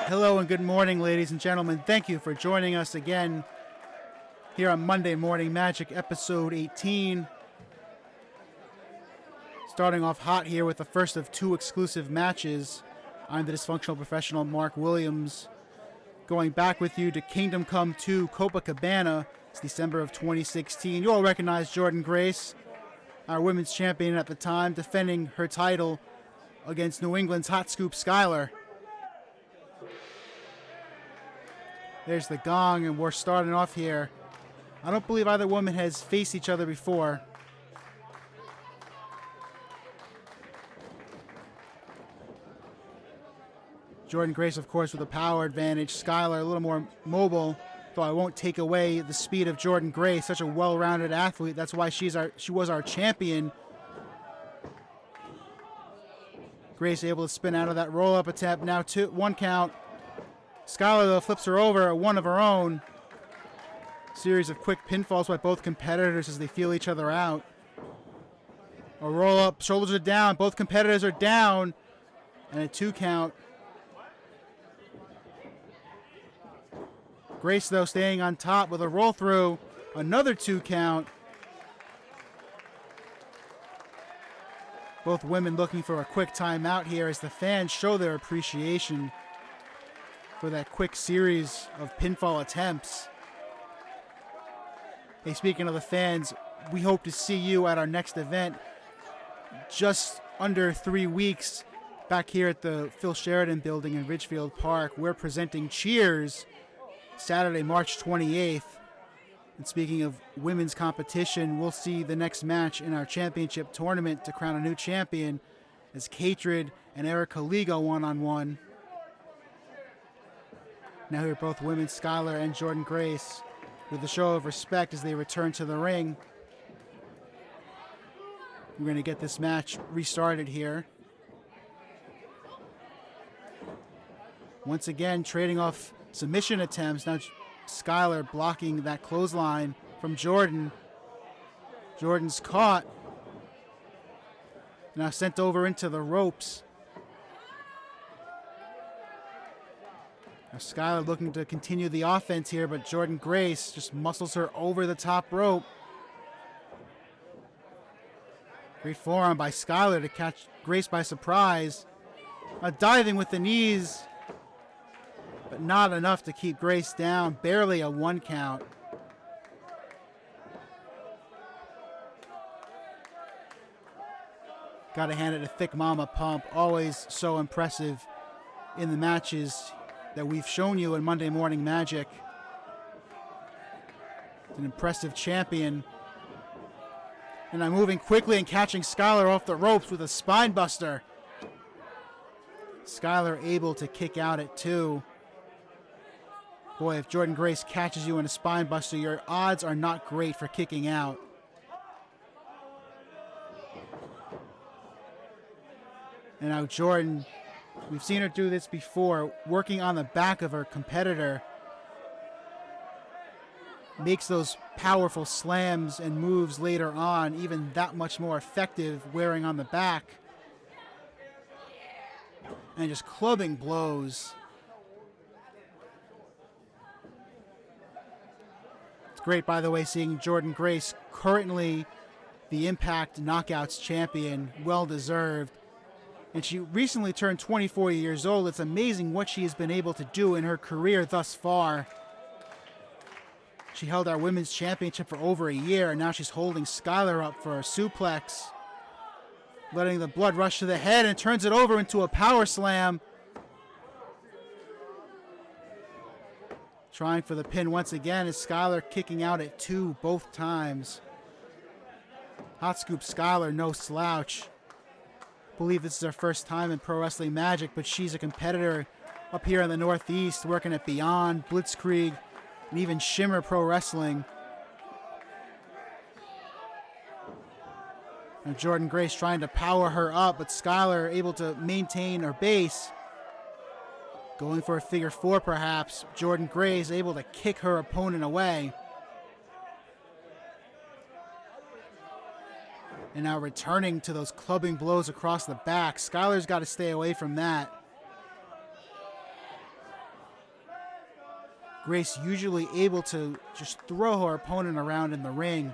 Hello and good morning, ladies and gentlemen. Thank you for joining us again here on Monday Morning Magic, episode 18. Starting off hot here with the first of two exclusive matches. I'm the dysfunctional professional Mark Williams. Going back with you to Kingdom Come 2 Copacabana. It's December of 2016. You all recognize Jordynne Grace, our women's champion at the time, defending her title against New England's hot scoop Skylar. There's the gong, and we're starting off here. I don't believe either woman has faced each other before. Jordynne Grace, of course, with a power advantage. Skylar a little more mobile, though I won't take away the speed of Jordynne Grace, such a well-rounded athlete. That's why she was our champion. Grace able to spin out of that roll-up attempt. Now one count. Skylar, though, flips her over, one of her own. Series of quick pinfalls by both competitors as they feel each other out. A roll-up, shoulders are down, both competitors are down, and a 2 count. Grace, though, staying on top with a roll-through, another 2 count. Both women looking for a quick timeout here as the fans show their appreciation for that quick series of pinfall attempts. Hey, speaking of the fans, we hope to see you at our next event just under 3 weeks back here at the Phil Sheridan building in Ridgefield Park. We're presenting Cheers Saturday, March 28th. And speaking of women's competition, we'll see the next match in our championship tournament to crown a new champion as Katrid and Erica Lee go one-on-one. Now here are both women, Skylar and Jordynne Grace, with a show of respect as they return to the ring. We're going to get this match restarted here. Once again, trading off submission attempts. Now Skylar blocking that clothesline from Jordynne. Jordynne's caught. Now sent over into the ropes. Now Skylar looking to continue the offense here, but Jordynne Grace just muscles her over the top rope. Great forearm by Skylar to catch Grace by surprise. Diving with the knees, but not enough to keep Grace down. Barely a 1 count. Gotta hand it to Thick Mama Pump. Always so impressive in the matches that we've shown you in Monday Morning Magic. An impressive champion. And I'm moving quickly and catching Skylar off the ropes with a spine buster. Skylar able to kick out at 2. Boy, if Jordynne Grace catches you in a spine buster, your odds are not great for kicking out. And now Jordynne, we've seen her do this before, working on the back of her competitor. Makes those powerful slams and moves later on even that much more effective, wearing on the back. And just clubbing blows. It's great, by the way, seeing Jordynne Grace, currently the Impact Knockouts champion, well-deserved. And she recently turned 24 years old. It's amazing what she has been able to do in her career thus far. She held our women's championship for over a year, and now she's holding Skylar up for a suplex. Letting the blood rush to the head and turns it over into a power slam. Trying for the pin once again as Skylar kicking out at 2 both times. Hot scoop Skylar, no slouch. Believe this is her first time in Pro Wrestling Magic, but she's a competitor up here in the Northeast, working at Beyond, Blitzkrieg, and even Shimmer Pro Wrestling. And Jordynne Grace trying to power her up, but Skylar able to maintain her base. Going for a figure 4 perhaps. Jordynne Grace able to kick her opponent away. And now returning to those clubbing blows across the back. Skylar's got to stay away from that. Grace usually able to just throw her opponent around in the ring.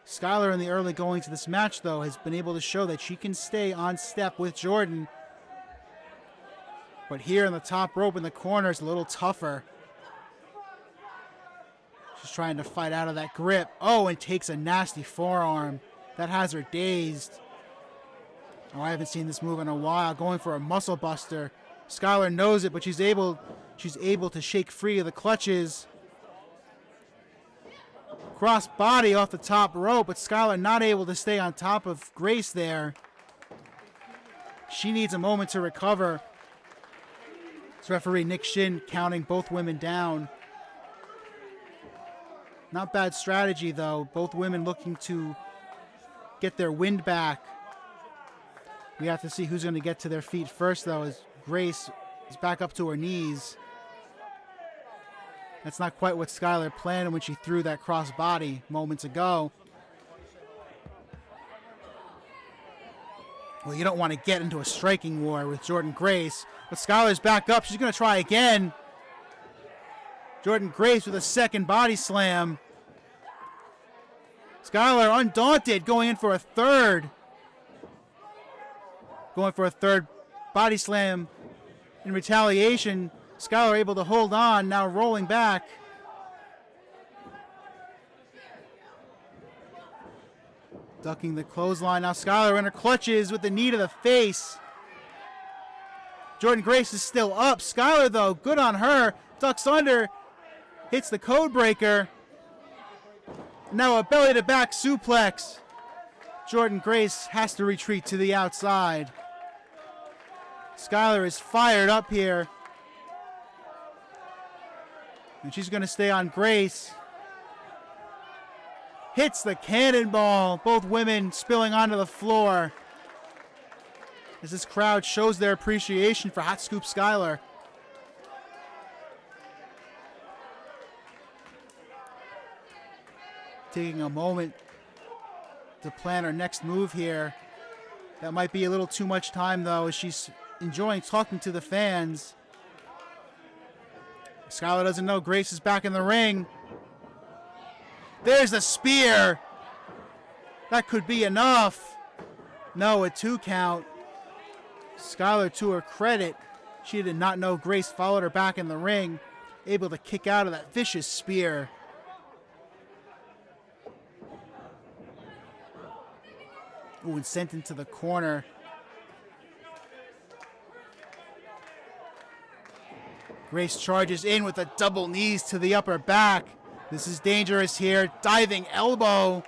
Skylar in the early going to this match, though, has been able to show that she can stay on step with Jordynne. But here in the top rope in the corner is a little tougher. She's trying to fight out of that grip. Oh, and takes a nasty forearm. That has her dazed. Oh, I haven't seen this move in a while. Going for a muscle buster. Skylar knows it, but she's able to shake free of the clutches. Cross body off the top rope, but Skylar not able to stay on top of Grace there. She needs a moment to recover. It's referee Nick Shin counting both women down. Not bad strategy, though. Both women looking to get their wind back. We have to see who's going to get to their feet first, though, as Grace is back up to her knees. That's not quite what Skylar planned when she threw that cross body moments ago. Well, you don't want to get into a striking war with Jordynne Grace, but Skylar's back up. She's going to try again. Jordynne Grace with a second body slam. Skylar undaunted, going in for a third. Going for a third body slam in retaliation. Skylar able to hold on, now rolling back. Ducking the clothesline. Now Skylar in her clutches with the knee to the face. Jordynne Grace is still up. Skylar, though, good on her. Ducks under. Hits the code breaker. Now a belly-to-back suplex. Jordynne Grace has to retreat to the outside. Skylar is fired up here. And she's going to stay on Grace. Hits the cannonball. Both women spilling onto the floor. As this crowd shows their appreciation for Hot Scoop Skylar. Taking a moment to plan her next move here. That might be a little too much time, though, as she's enjoying talking to the fans. Skylar doesn't know Grace is back in the ring. There's the spear. That could be enough. No, a 2 count. Skylar, to her credit, she did not know Grace followed her back in the ring, able to kick out of that vicious spear. Ooh, and sent into the corner. Grace charges in with a double knees to the upper back. This is dangerous here. Diving elbow.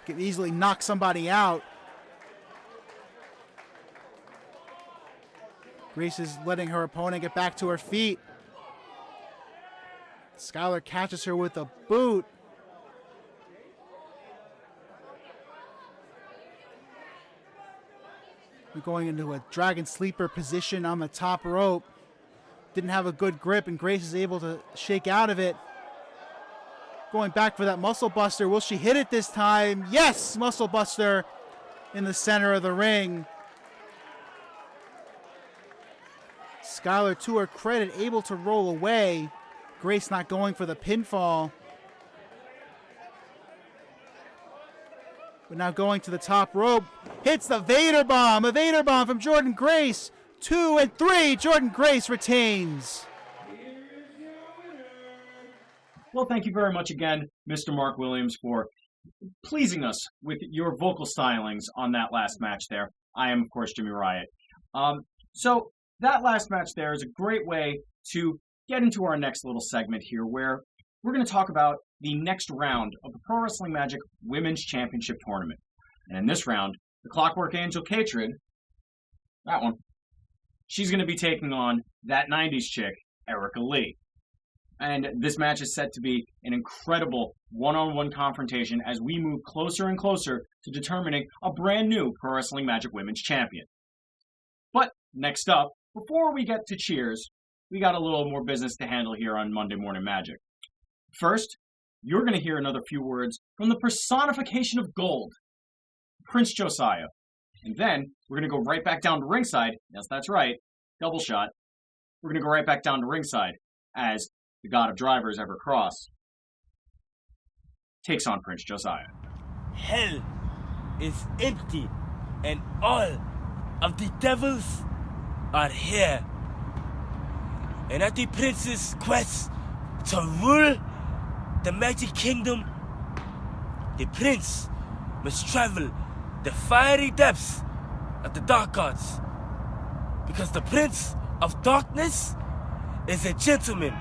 Can easily knock somebody out. Grace is letting her opponent get back to her feet. Skylar catches her with a boot. We're going into a dragon sleeper position on the top rope. Didn't have a good grip, and Grace is able to shake out of it. Going back for that muscle buster. Will she hit it this time? Yes! Muscle buster in the center of the ring. Skylar, to her credit, able to roll away. Grace not going for the pinfall. But now going to the top rope. Hits the Vader bomb. A Vader bomb from Jordynne Grace. 2 and 3. Jordynne Grace retains. Well, thank you very much again, Mr. Mark Williams, for pleasing us with your vocal stylings on that last match there. I am, of course, Jimmy Riot. So that last match there is a great way to get into our next little segment here, where we're going to talk about the next round of the Pro Wrestling Magic Women's Championship Tournament. And in this round, the Clockwork Angel Catrid, that one, she's going to be taking on that 90s chick, Erica Lee. And this match is set to be an incredible one-on-one confrontation as we move closer and closer to determining a brand new Pro Wrestling Magic Women's Champion. But next up, before we get to cheers, we got a little more business to handle here on Monday Morning Magic. First, you're going to hear another few words from the Personification of Gold, Prince Josiah. And then we're going to go right back down to ringside. Yes, that's right. Double shot. we're going to go right back down to ringside as the God of Drivers, Everett Cross, takes on Prince Josiah. Hell is empty, and all of the devils are here. And at the prince's quest to rule the Magic Kingdom, the prince must travel the fiery depths of the dark arts, because the Prince of Darkness is a gentleman.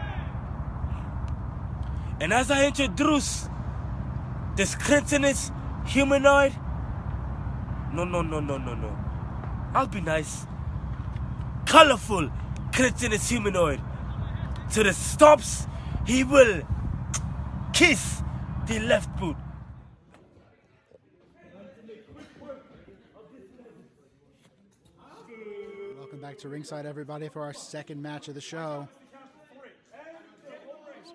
And as I introduce this cretinous humanoid, no. I'll be nice. Colorful cretinous humanoid. To the stops, he will kiss the left boot. Welcome back to ringside, everybody, for our second match of the show.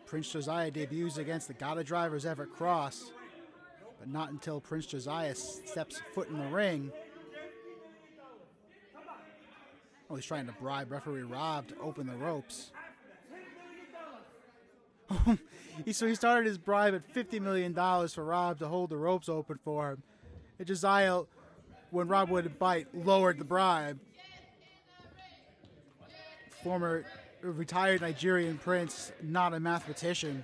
Prince Josiah debuts against the God of Drivers, Everett Cross, but not until Prince Josiah steps foot in the ring. Oh, he's trying to bribe referee Rob to open the ropes. So he started his bribe at $50 million for Rob to hold the ropes open for him. And Josiah, when Rob wouldn't bite, lowered the bribe. Former retired Nigerian prince, not a mathematician.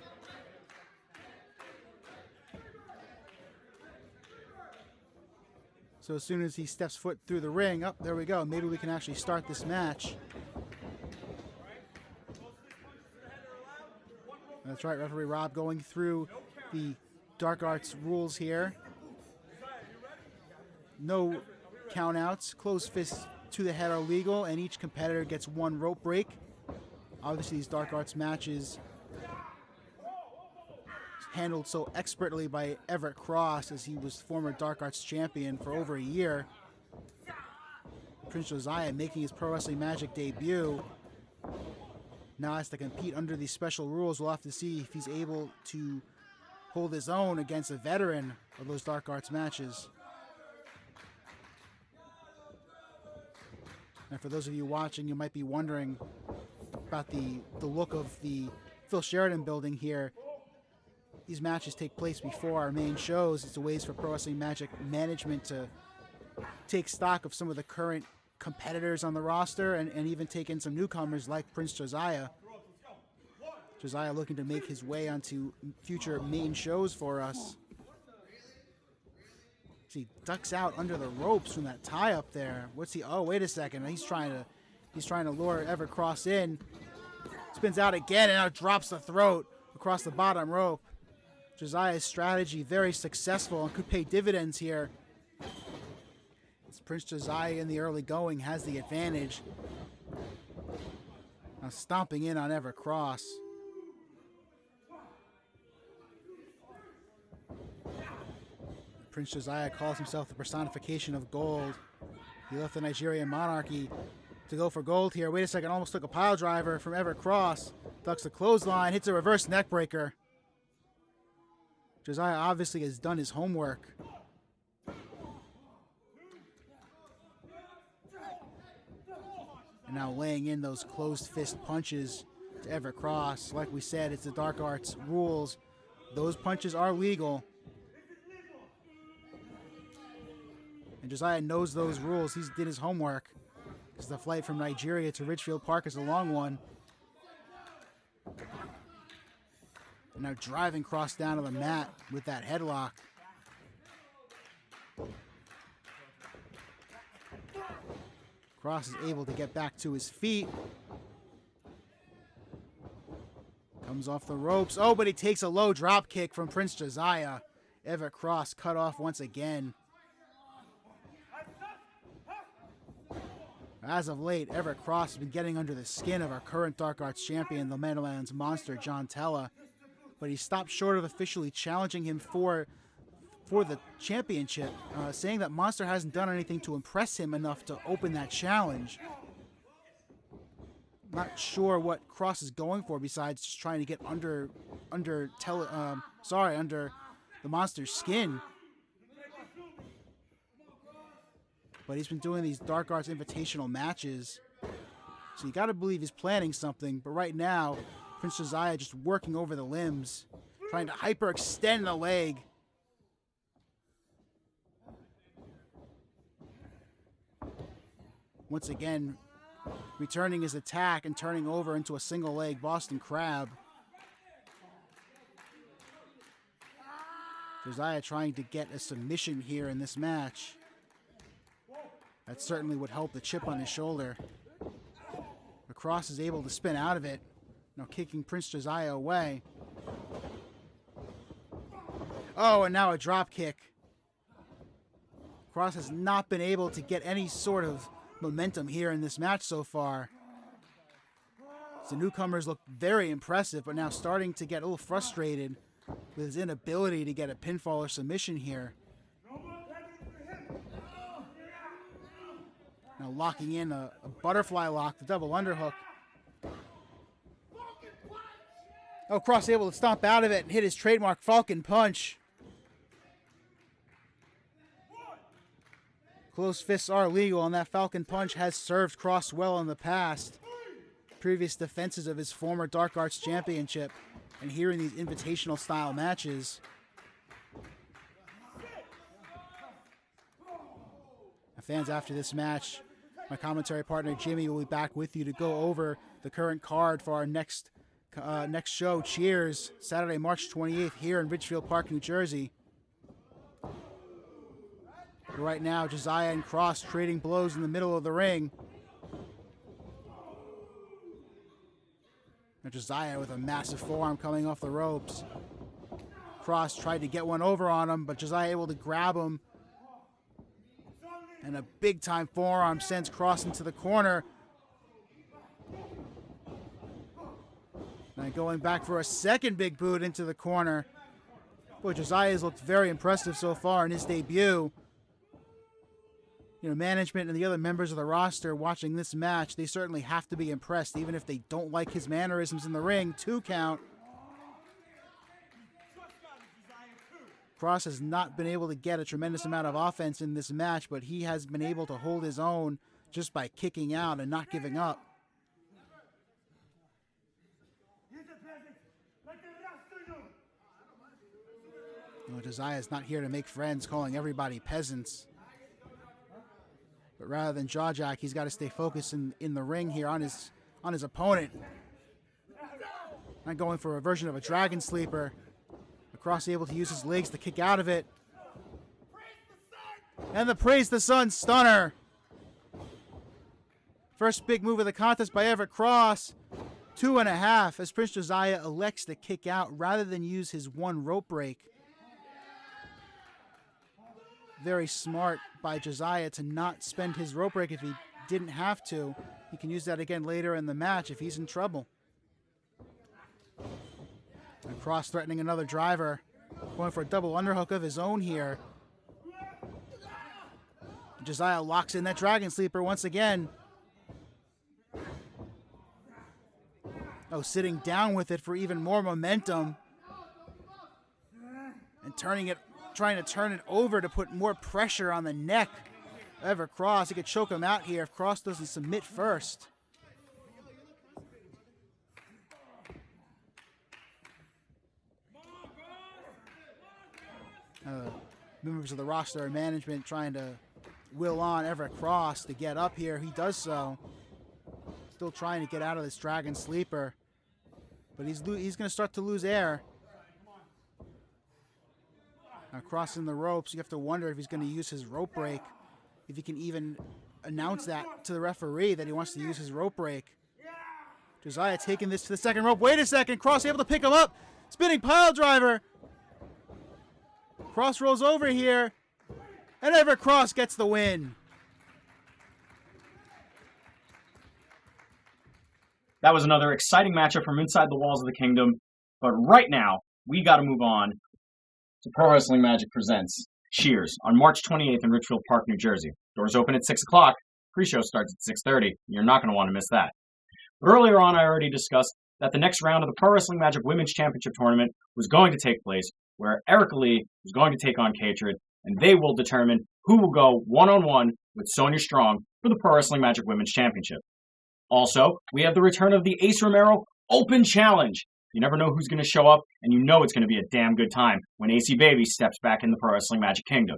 So as soon as he steps foot through the ring, oh, there we go. Maybe we can actually start this match. That's right, referee Rob going through the Dark Arts rules here. No countouts, closed fists to the head are legal, and each competitor gets one rope break. Obviously, these Dark Arts matches handled so expertly by Everett Cross, as he was former Dark Arts champion for over a year. Prince Josiah making his Pro Wrestling Magic debut. Now has to compete under these special rules. We'll have to see if he's able to hold his own against a veteran of those Dark Arts matches. And for those of you watching, you might be wondering about the look of the Phil Sheridan building here. These matches take place before our main shows. It's a ways for Pro Wrestling Magic management to take stock of some of the current competitors on the roster and even take in some newcomers like Prince Josiah. Josiah looking to make his way onto future main shows for us. He ducks out under the ropes from that tie up there. What's he? Oh, wait a second. He's trying to lure Everett Cross in. Spins out again and now drops the throat across the bottom rope. Josiah's strategy very successful and could pay dividends here. As Prince Josiah in the early going has the advantage. Now stomping in on Everett Cross. Prince Josiah calls himself the Personification of Gold. He left the Nigerian monarchy to go for gold here. Wait a second, almost took a pile driver from Everett Cross. Ducks the clothesline, hits a reverse neck breaker. Josiah obviously has done his homework. And now laying in those closed fist punches to Everett Cross. Like we said, it's the Dark Arts rules. Those punches are legal. And Josiah knows those rules. He did his homework. Because the flight from Nigeria to Ridgefield Park is a long one. And now driving Cross down to the mat with that headlock. Cross is able to get back to his feet. Comes off the ropes. Oh, but he takes a low drop kick from Prince Josiah. Everett Cross cut off once again. As of late, Everett Cross has been getting under the skin of our current Dark Arts champion, the Meadowlands Monster, John Tella. But he stopped short of officially challenging him for the championship, saying that Monster hasn't done anything to impress him enough to open that challenge. Not sure what Cross is going for besides just trying to get under the Monster's skin. But he's been doing these Dark Arts Invitational matches So you got to believe he's planning something. But right now, Prince Josiah just working over the limbs, trying to hyperextend the leg. Once again, returning his attack and turning over into a single leg Boston Crab. Josiah trying to get a submission here in this match. That certainly would help the chip on his shoulder. Cross is able to spin out of it. Now kicking Prince Josiah away. Oh, and now a drop kick. Cross has not been able to get any sort of momentum here in this match so far. The newcomers look very impressive, but now starting to get a little frustrated with his inability to get a pinfall or submission here. Now locking in a butterfly lock, the double underhook. Oh, Cross able to stomp out of it and hit his trademark Falcon Punch. Closed fists are legal, and that Falcon Punch has served Cross well in the past. Previous defenses of his former Dark Arts Championship, and here in these invitational style matches. Now, fans, after this match, my commentary partner Jimmy will be back with you to go over the current card for our next show, Cheers, Saturday, March 28th here in Ridgefield Park, New Jersey. But right now, Josiah and Cross trading blows in the middle of the ring. Now Josiah with a massive forearm coming off the ropes. Cross tried to get one over on him, but Josiah able to grab him. And a big-time forearm sends Cross into the corner. And going back for a second big boot into the corner. Boy, Josiah has looked very impressive so far in his debut. You know, management and the other members of the roster watching this match, they certainly have to be impressed, even if they don't like his mannerisms in the ring. 2 count. Cross has not been able to get a tremendous amount of offense in this match, but he has been able to hold his own just by kicking out and not giving up. You know, Josiah is not here to make friends, calling everybody peasants. But rather than jaw jack, he's got to stay focused in the ring here on his opponent. Not going for a version of a dragon sleeper. Cross able to use his legs to kick out of it. And the Praise the Sun stunner. First big move of the contest by Everett Cross. 2.5 as Prince Josiah elects to kick out rather than use his 1 rope break. Very smart by Josiah to not spend his rope break if he didn't have to. He can use that again later in the match if he's in trouble. And Cross threatening another driver. Going for a double underhook of his own here. Josiah locks in that dragon sleeper once again. Oh, sitting down with it for even more momentum. And trying to turn it over to put more pressure on the neck. Everett Cross, he could choke him out here if Cross doesn't submit first. Members of the roster and management trying to will on Everett Cross to get up here. He does so. Still trying to get out of this dragon sleeper. But he's going to start to lose air. Now crossing the ropes, you have to wonder if he's going to use his rope break. If he can even announce that to the referee that he wants to use his rope break. Josiah taking this to the second rope. Wait a second. Cross able to pick him up. Spinning pile driver. Cross rolls over here, and Everett Cross gets the win. That was another exciting matchup from inside the walls of the kingdom. But right now, we got to move on to Pro Wrestling Magic Presents Cheers on March 28th in Ridgefield Park, New Jersey. Doors open at 6 o'clock. Pre-show starts at 6:30. You're not going to want to miss that. But earlier on, I already discussed that the next round of the Pro Wrestling Magic Women's Championship Tournament was going to take place, where Erica Lee is going to take on Catred, and they will determine who will go one-on-one with Sonya Strong for the Pro Wrestling Magic Women's Championship. Also, we have the return of the Ace Romero Open Challenge. You never know who's going to show up, and you know it's going to be a damn good time when AC Baby steps back in the Pro Wrestling Magic Kingdom.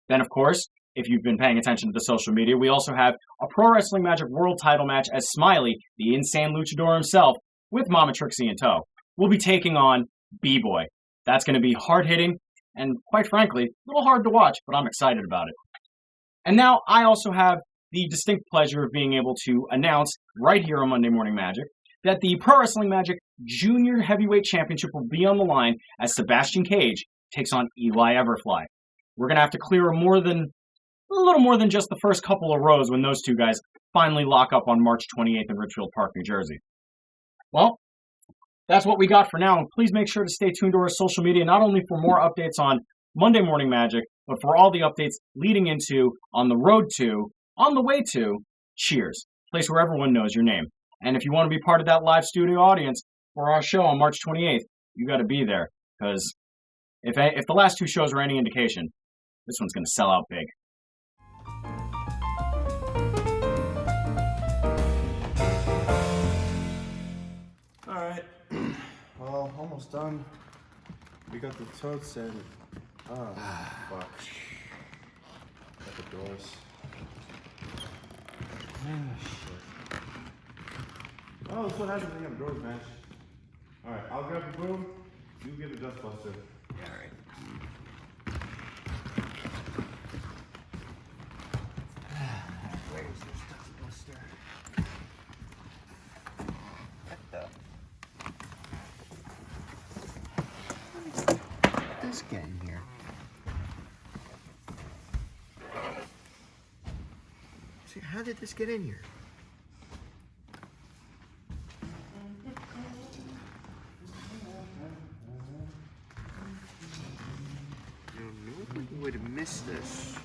Then, of course, if you've been paying attention to the social media, we also have a Pro Wrestling Magic World title match as Smiley, the insane luchador himself, with Mama Trixie in tow, will be taking on B-Boy. That's going to be hard-hitting and, quite frankly, a little hard to watch, but I'm excited about it. And now I also have the distinct pleasure of being able to announce right here on Monday Morning Magic that the Pro Wrestling Magic Junior Heavyweight Championship will be on the line as Sebastian Cage takes on Eli Everfly. We're going to have to clear a little more than just the first couple of rows when those two guys finally lock up on March 28th in Richfield Park, New Jersey. Well, that's what we got for now. And please make sure to stay tuned to our social media, not only for more updates on Monday Morning Magic, but for all the updates leading into, on the road to, on the way to, Cheers, place where everyone knows your name. And if you want to be part of that live studio audience for our show on March 28th, you got to be there, because if the last two shows are any indication, this one's going to sell out big. All right. Well, almost done. We got the totes and fuck. Got the doors. Shit. Oh, that's what happens when you have doors, man. All right, I'll grab the broom. You get the dustbuster. All right. Where is this dustbuster? How did this get in here? See, how did this get in here? Nobody would have missed this.